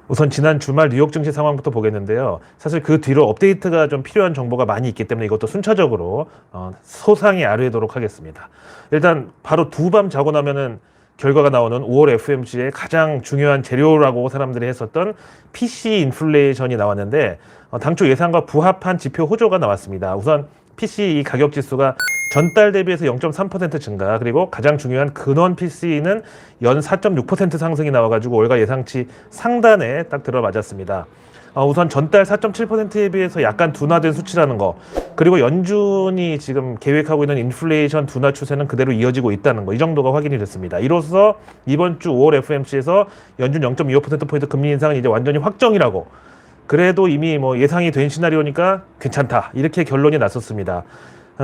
우선 지난 주말 뉴욕 증시 상황부터 보겠는데요. 사실 그 뒤로 업데이트가 좀 필요한 정보가 많이 있기 때문에 이것도 순차적으로 소상히 아뢰도록 하겠습니다. 일단 바로 두 밤 자고 나면은 결과가 나오는 5월 FMC의 가장 중요한 재료라고 사람들이 했었던 PC 인플레이션이 나왔는데 당초 예상과 부합한 지표 호조가 나왔습니다. 우선 PC 이 가격 지수가 전달 대비해서 0.3% 증가, 그리고 가장 중요한 근원 PC는 연 4.6% 상승이 나와가지고 월가 예상치 상단에 딱 들어맞았습니다. 우선 전달 4.7%에 비해서 약간 둔화된 수치라는 거, 그리고 연준이 지금 계획하고 있는 인플레이션 둔화 추세는 그대로 이어지고 있다는 거, 이 정도가 확인이 됐습니다. 이로써 이번 주 5월 FMC에서 연준 0.25%포인트 금리 인상은 이제 완전히 확정이라고, 그래도 이미 뭐 예상이 된 시나리오니까 괜찮다, 이렇게 결론이 났었습니다.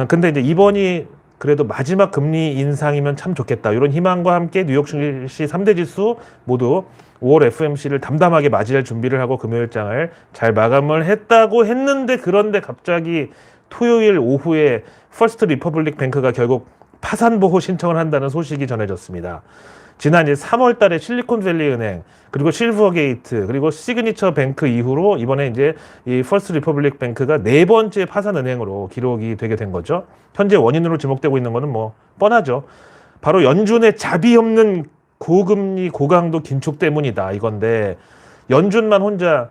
근데 이제 이번이 그래도 마지막 금리 인상이면 참 좋겠다, 이런 희망과 함께 뉴욕 증시 3대 지수 모두 5월 FMC를 담담하게 맞이할 준비를 하고 금요일장을 잘 마감을 했다고 했는데, 그런데 갑자기 토요일 오후에 퍼스트 리퍼블릭 뱅크가 결국 파산 보호 신청을 한다는 소식이 전해졌습니다. 지난 이제 3월 달에 실리콘밸리 은행, 그리고 실버게이트, 그리고 시그니처 뱅크 이후로 이번에 이제 이 퍼스트 리퍼블릭 뱅크가 네 번째 파산 은행으로 기록이 되게 된 거죠. 현재 원인으로 지목되고 있는 거는 뭐 뻔하죠. 바로 연준의 자비 없는 고금리 고강도 긴축 때문이다, 이건데, 연준만 혼자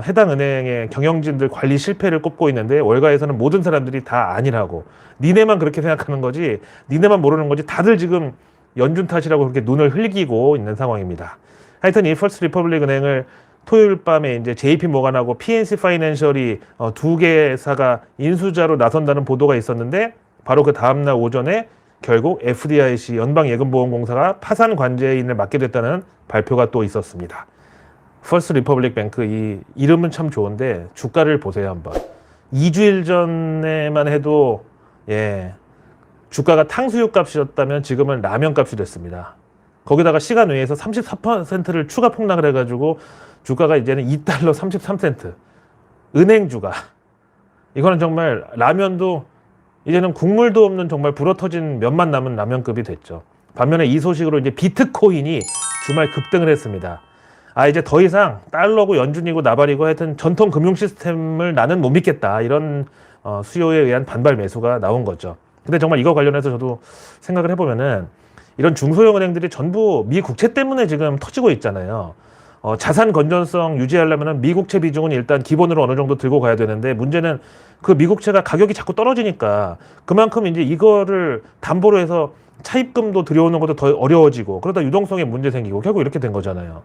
해당 은행의 경영진들 관리 실패를 꼽고 있는데 월가에서는 모든 사람들이 다 아니라고, 니네만 그렇게 생각하는 거지, 니네만 모르는 거지, 다들 지금 연준 탓이라고 그렇게 눈을 흘기고 있는 상황입니다. 하여튼 이 퍼스트 리퍼블릭 은행을 토요일 밤에 이제 JP 모간하고 PNC 파이낸셜이 두 개사가 인수자로 나선다는 보도가 있었는데, 바로 그 다음날 오전에 결국 FDIC 연방예금보험공사가 파산 관제인을 맡게 됐다는 발표가 또 있었습니다. 퍼스트 리퍼블릭 뱅크, 이 이름은 참 좋은데 주가를 보세요 한번. 2주일 전에만 해도 주가가 탕수육 값이었다면 지금은 라면 값이 됐습니다. 거기다가 시간 외에서 34%를 추가 폭락을 해가지고 주가가 이제는 2달러 33센트. 은행 주가. 이거는 정말 라면도 이제는 국물도 없는 정말 불어터진 면만 남은 라면급이 됐죠. 반면에 이 소식으로 이제 비트코인이 주말 급등을 했습니다. 이제 더 이상 달러고 연준이고 나발이고 하여튼 전통 금융 시스템을 나는 못 믿겠다, 이런 수요에 의한 반발 매수가 나온 거죠. 근데 정말 이거 관련해서 저도 생각을 해보면은 이런 중소형 은행들이 전부 미 국채 때문에 지금 터지고 있잖아요. 자산 건전성 유지하려면 미국채 비중은 일단 기본으로 어느 정도 들고 가야 되는데, 문제는 그 미국채가 가격이 자꾸 떨어지니까 그만큼 이제 이거를 담보로 해서 차입금도 들여오는 것도 더 어려워지고, 그러다 유동성에 문제 생기고 결국 이렇게 된 거잖아요.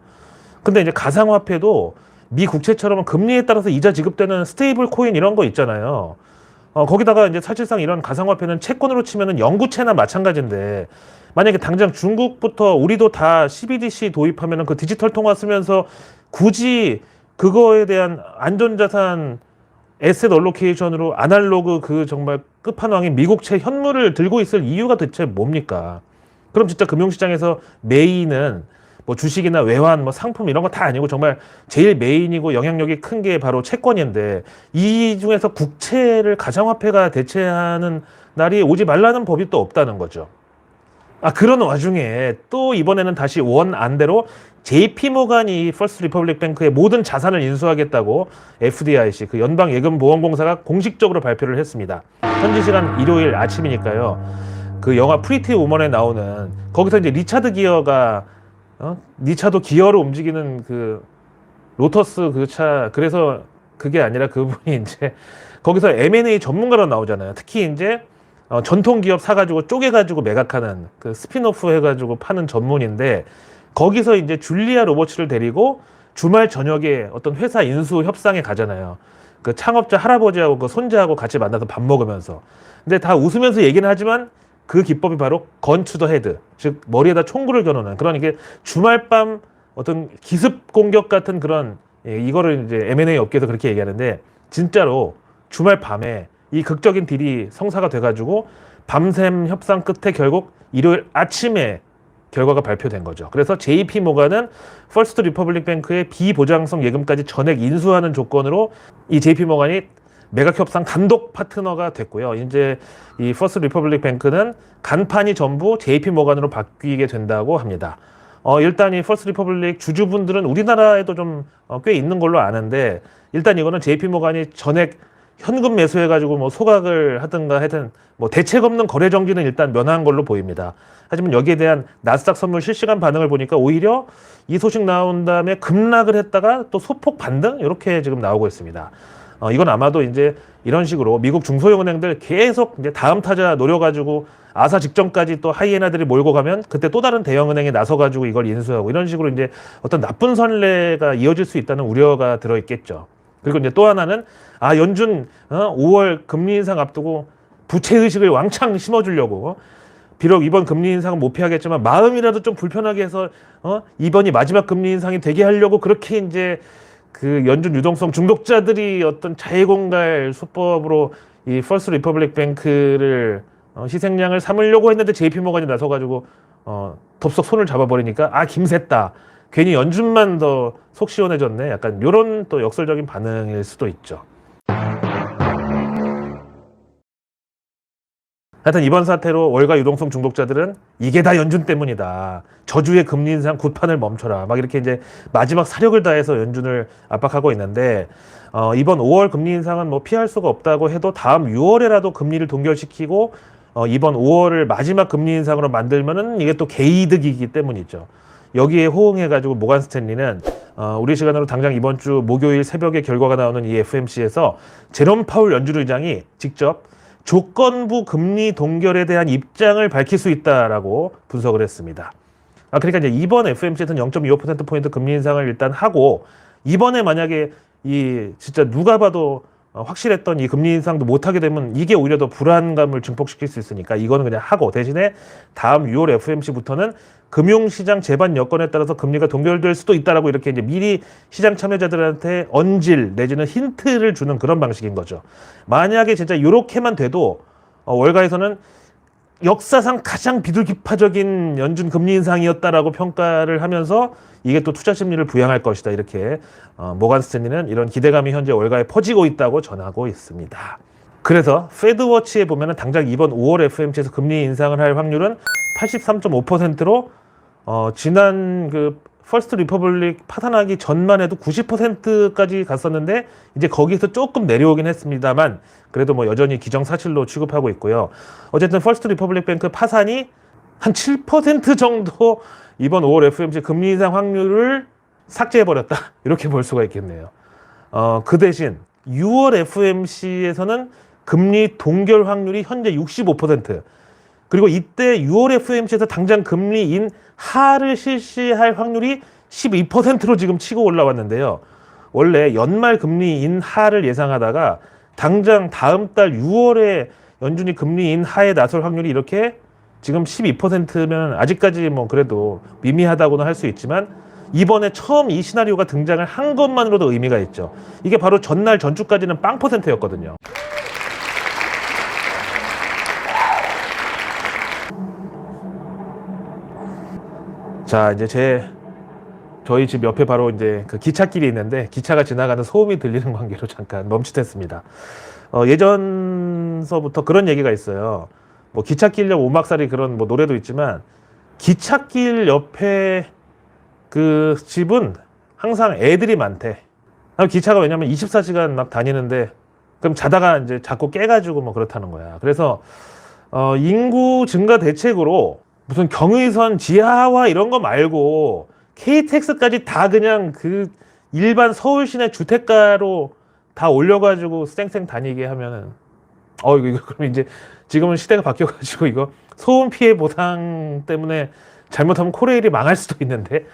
근데 이제 가상화폐도 미 국채처럼 금리에 따라서 이자 지급되는 스테이블 코인 이런 거 있잖아요. 거기다가 이제 사실상 이런 가상화폐는 채권으로 치면은 영구채나 마찬가지인데, 만약에 당장 중국부터 우리도 다 CBDC 도입하면은 그 디지털 통화 쓰면서 굳이 그거에 대한 안전자산 에셋 얼로케이션으로 아날로그 그 정말 끝판왕인 미국채 현물을 들고 있을 이유가 대체 뭡니까? 그럼 진짜 금융시장에서 메인은 뭐 주식이나 외환, 뭐 상품 이런 거 다 아니고 정말 제일 메인이고 영향력이 큰 게 바로 채권인데, 이 중에서 국채를 가상화폐가 대체하는 날이 오지 말라는 법이 또 없다는 거죠. 그런 와중에 또 이번에는 다시 원안대로 JP모간이 퍼스트 리퍼블릭 뱅크의 모든 자산을 인수하겠다고 FDIC, 그 연방예금보험공사가 공식적으로 발표를 했습니다. 현지 시간 일요일 아침이니까요. 그 영화 프리티 우먼에 나오는, 거기서 이제 리차드 기어가 니 차도 기어로 움직이는 그 로터스 그 차, 그래서 그게 아니라 그분이 이제 거기서 M&A 전문가로 나오잖아요. 특히 이제 전통 기업 사가지고 쪼개가지고 매각하는 그 스피노프 해가지고 파는 전문인데, 거기서 이제 줄리아 로버츠를 데리고 주말 저녁에 어떤 회사 인수 협상에 가잖아요. 그 창업자 할아버지하고 그 손자하고 같이 만나서 밥 먹으면서. 근데 다 웃으면서 얘기는 하지만 그 기법이 바로 건 투 더 헤드, 즉 머리에다 총구를 겨누는 그런, 이게 주말밤 어떤 기습 공격 같은 그런, 이거를 이제 M&A 업계에서 그렇게 얘기하는데, 진짜로 주말 밤에 이 극적인 딜이 성사가 돼가지고 밤샘 협상 끝에 결국 일요일 아침에 결과가 발표된 거죠. 그래서 JP모간은 퍼스트 리퍼블릭 뱅크의 비보장성 예금까지 전액 인수하는 조건으로 이 JP모간이 매각 협상 단독 파트너가 됐고요. 이제 이 퍼스트 리퍼블릭 뱅크는 간판이 전부 JP모간으로 바뀌게 된다고 합니다. 일단 이 퍼스트 리퍼블릭 주주분들은 우리나라에도 좀 꽤 있는 걸로 아는데, 일단 이거는 JP 모간이 전액 현금 매수해가지고 뭐 소각을 하든가 하여튼 뭐 대책 없는 거래 정지는 일단 면한 걸로 보입니다. 하지만 여기에 대한 나스닥 선물 실시간 반응을 보니까 오히려 이 소식 나온 다음에 급락을 했다가 또 소폭 반등 이렇게 지금 나오고 있습니다. 이건 아마도 이제 이런 식으로 미국 중소형 은행들 계속 이제 다음 타자 노려가지고 아사 직전까지 또 하이에나들이 몰고 가면 그때 또 다른 대형 은행이 나서가지고 이걸 인수하고 이런 식으로 이제 어떤 나쁜 선례가 이어질 수 있다는 우려가 들어 있겠죠. 그리고 이제 또 하나는 연준 5월 금리 인상 앞두고 부채 의식을 왕창 심어주려고 비록 이번 금리 인상은 못 피하겠지만 마음이라도 좀 불편하게 해서 이번이 마지막 금리 인상이 되게 하려고 그렇게 이제 그 연준 유동성 중독자들이 어떤 자해공갈 수법으로 이 퍼스트 리퍼블릭 뱅크를 희생양을 삼으려고 했는데 JP 모간이 나서가지고 덥석 손을 잡아버리니까 김샜다. 괜히 연준만 더 속 시원해졌네. 약간 이런 또 역설적인 반응일 수도 있죠. 하여튼 이번 사태로 월가 유동성 중독자들은 이게 다 연준 때문이다. 저주의 금리 인상 굿판을 멈춰라. 막 이렇게 이제 마지막 사력을 다해서 연준을 압박하고 있는데 이번 5월 금리 인상은 뭐 피할 수가 없다고 해도 다음 6월에라도 금리를 동결시키고 이번 5월을 마지막 금리 인상으로 만들면은 이게 또 개이득이기 때문이죠. 여기에 호응해가지고 모간 스탠리는 우리 시간으로 당장 이번 주 목요일 새벽에 결과가 나오는 이 FMC에서 제롬 파울 연준 의장이 직접 조건부 금리 동결에 대한 입장을 밝힐 수 있다라고 분석을 했습니다. 그러니까 이제 이번 FMC에서는 0.25%포인트 금리 인상을 일단 하고 이번에 만약에 이 진짜 누가 봐도 확실했던 이 금리 인상도 못하게 되면 이게 오히려 더 불안감을 증폭시킬 수 있으니까 이거는 그냥 하고 대신에 다음 6월 FMC부터는 금융시장 제반 여건에 따라서 금리가 동결될 수도 있다라고 이렇게 이제 미리 시장 참여자들한테 언질 내지는 힌트를 주는 그런 방식인 거죠. 만약에 진짜 이렇게만 돼도 월가에서는 역사상 가장 비둘기파적인 연준 금리 인상이었다라고 평가를 하면서 이게 또 투자 심리를 부양할 것이다. 이렇게 모간 스탠리는 이런 기대감이 현재 월가에 퍼지고 있다고 전하고 있습니다. 그래서 페드워치에 보면은 당장 이번 5월 FMC에서 금리 인상을 할 확률은 83.5%로 지난 그 퍼스트 리퍼블릭 파산하기 전만 해도 90%까지 갔었는데 이제 거기서 조금 내려오긴 했습니다만 그래도 뭐 여전히 기정사실로 취급하고 있고요. 어쨌든 퍼스트 리퍼블릭 뱅크 파산이 한 7% 정도 이번 5월 FMC 금리 인상 확률을 삭제해버렸다. 이렇게 볼 수가 있겠네요. 그 대신 6월 FMC에서는 금리 동결 확률이 현재 65%. 그리고 이때 6월 FMC에서 당장 금리 인하를 실시할 확률이 12%로 지금 치고 올라왔는데요. 원래 연말 금리 인하를 예상하다가 당장 다음 달 6월에 연준이 금리 인하에 나설 확률이 이렇게 지금 12%면 아직까지 뭐 그래도 미미하다고는 할 수 있지만 이번에 처음 이 시나리오가 등장을 한 것만으로도 의미가 있죠. 이게 바로 전날 전주까지는 0%였거든요. 자, 이제 저희 집 옆에 바로 이제 그 기찻길이 있는데 기차가 지나가는 소음이 들리는 관계로 잠깐 멈칫했습니다. 예전서부터 그런 얘기가 있어요. 뭐 기찻길 옆 오막살이 그런 뭐 노래도 있지만 기찻길 옆에 그 집은 항상 애들이 많대. 기차가 왜냐면 24시간 막 다니는데 그럼 자다가 이제 자꾸 깨가지고 뭐 그렇다는 거야. 그래서 인구 증가 대책으로 무슨 경의선 지하화 이런 거 말고 KTX까지 다 그냥 그 일반 서울 시내 주택가로 다 올려가지고 쌩쌩 다니게 하면은 이거 그럼 이제 지금은 시대가 바뀌어가지고 이거 소음 피해 보상 때문에 잘못하면 코레일이 망할 수도 있는데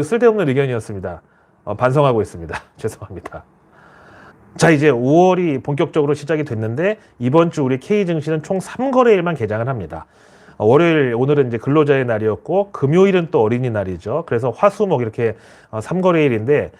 쓸데없는 의견이었습니다. 반성하고 있습니다. 죄송합니다. 자, 이제 5월이 본격적으로 시작이 됐는데 이번 주 우리 K증시는 총 3거래일만 개장을 합니다. 월요일 오늘은 이제 근로자의 날이었고 금요일은 또 어린이날이죠. 그래서 화수목 이렇게 3거래일인데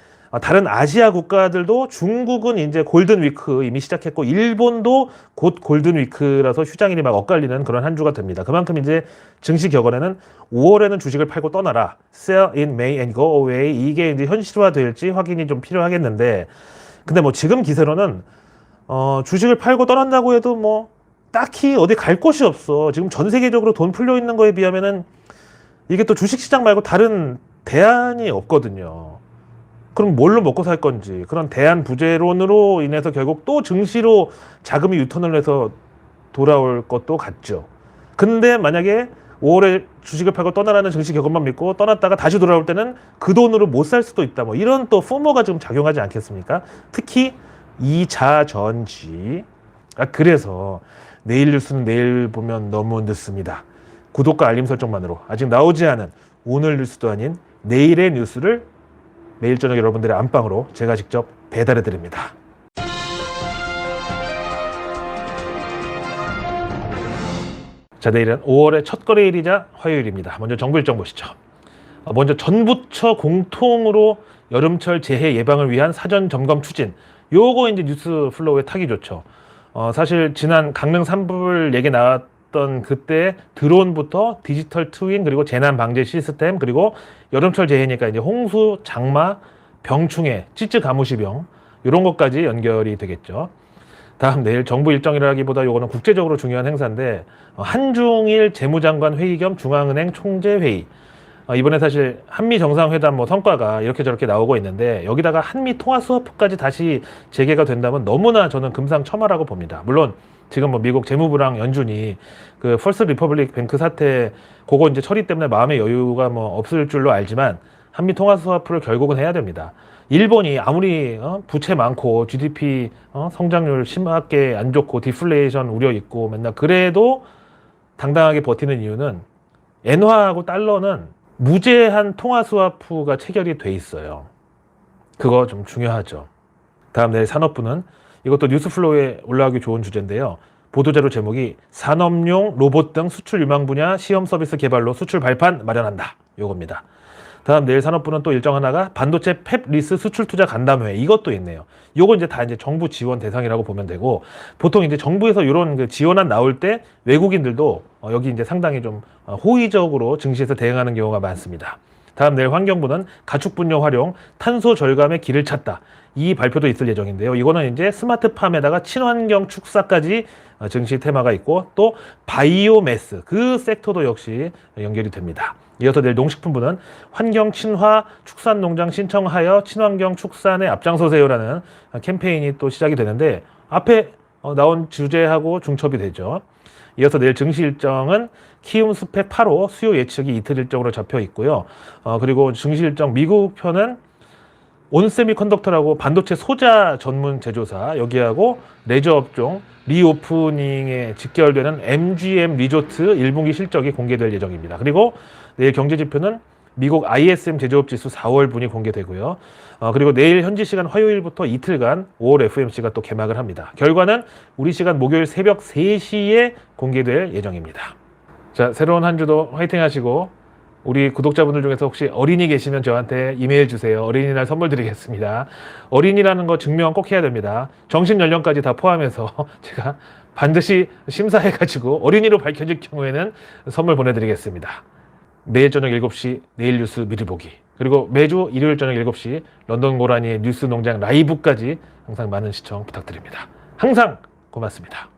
다른 아시아 국가들도 중국은 이제 골든위크 이미 시작했고 일본도 곧 골든위크라서 휴장일이 막 엇갈리는 그런 한 주가 됩니다. 그만큼 이제 증시 격언에는 5월에는 주식을 팔고 떠나라. Sell in May and go away. 이게 이제 현실화될지 확인이 좀 필요하겠는데 근데 뭐 지금 기세로는 주식을 팔고 떠난다고 해도 뭐 딱히 어디 갈 곳이 없어. 지금 전 세계적으로 돈 풀려 있는 거에 비하면은 이게 또 주식시장 말고 다른 대안이 없거든요. 그럼 뭘로 먹고 살 건지, 그런 대안 부재론으로 인해서 결국 또 증시로 자금이 유턴을 해서 돌아올 것도 같죠. 근데 만약에 5월에 주식을 팔고 떠나라는 증시 결과만 믿고 떠났다가 다시 돌아올 때는 그 돈으로 못 살 수도 있다. 뭐 이런 또 포모가 지금 작용하지 않겠습니까? 특히 이자전지. 그래서 내일 뉴스는 내일 보면 너무 늦습니다. 구독과 알림 설정만으로 아직 나오지 않은 오늘 뉴스도 아닌 내일의 뉴스를 매일 저녁 여러분들의 안방으로 제가 직접 배달해 드립니다. 자, 내일은 5월의 첫 거래일이자 화요일입니다. 먼저 정부 일정 보시죠. 먼저 전부처 공통으로 여름철 재해 예방을 위한 사전 점검 추진. 요거 이제 뉴스 플로우에 타기 좋죠. 사실 지난 강릉 산불 얘기 나왔던 그때 드론부터 디지털 트윈 그리고 재난 방제 시스템 그리고 여름철 재해니까 이제 홍수, 장마, 병충해, 찌찌 가무시병 이런 것까지 연결이 되겠죠. 다음 내일 정부 일정이라기보다 요거는 국제적으로 중요한 행사인데 한중일 재무장관 회의 겸 중앙은행 총재 회의. 이번에 사실 한미 정상회담 뭐 성과가 이렇게 저렇게 나오고 있는데 여기다가 한미 통화 수업까지 다시 재개가 된다면 너무나 저는 금상첨화라고 봅니다. 물론 지금 뭐 미국 재무부랑 연준이 그 펄스 리퍼블릭 뱅크 사태 그거 이제 처리 때문에 마음의 여유가 뭐 없을 줄로 알지만 한미 통화 수합을 결국은 해야 됩니다. 일본이 아무리 부채 많고 GDP 성장률 심하게 안 좋고 디플레이션 우려 있고 맨날 그래도 당당하게 버티는 이유는 엔화하고 달러는 무제한 통화 스와프가 체결이 돼 있어요. 그거 좀 중요하죠. 다음 내일 산업부는 이것도 뉴스플로우에 올라가기 좋은 주제인데요. 보도자료 제목이 산업용 로봇 등 수출 유망 분야 시험 서비스 개발로 수출 발판 마련한다. 요겁니다. 다음 내일 산업부는 또 일정 하나가 반도체 팹 리스 수출 투자 간담회 이것도 있네요. 요거 이제 다 이제 정부 지원 대상이라고 보면 되고 보통 이제 정부에서 이런 그 지원안 나올 때 외국인들도 여기 이제 상당히 좀 호의적으로 증시에서 대응하는 경우가 많습니다. 다음 내일 환경부는 가축 분뇨 활용 탄소 절감의 길을 찾다. 이 발표도 있을 예정인데요. 이거는 이제 스마트팜에다가 친환경 축사까지 증시 테마가 있고 또 바이오매스 그 섹터도 역시 연결이 됩니다. 이어서 내일 농식품부는 환경 친화 축산 농장 신청하여 친환경 축산에 앞장서세요라는 캠페인이 또 시작이 되는데 앞에 나온 주제하고 중첩이 되죠. 이어서 내일 증시 일정은 키움 스펙 8호 수요 예측이 이틀 일정으로 잡혀 있고요. 그리고 증시 일정 미국 편은 온세미컨덕터라고 반도체 소자 전문 제조사 여기하고 레저 업종 리오프닝에 직결되는 MGM 리조트 1분기 실적이 공개될 예정입니다. 그리고 내일 경제지표는 미국 ISM 제조업 지수 4월 분이 공개되고요. 그리고 내일 현지 시간 화요일부터 이틀간 5월 FMC가 또 개막을 합니다. 결과는 우리 시간 목요일 새벽 3시에 공개될 예정입니다. 자, 새로운 한 주도 화이팅 하시고 우리 구독자분들 중에서 혹시 어린이 계시면 저한테 이메일 주세요. 어린이날 선물 드리겠습니다. 어린이라는 거 증명 꼭 해야 됩니다. 정신 연령까지 다 포함해서 제가 반드시 심사해가지고 어린이로 밝혀질 경우에는 선물 보내드리겠습니다. 매일 저녁 7시 내일 뉴스 미리 보기 그리고 매주 일요일 저녁 7시 런던 고라니의 뉴스 농장 라이브까지 항상 많은 시청 부탁드립니다. 항상 고맙습니다.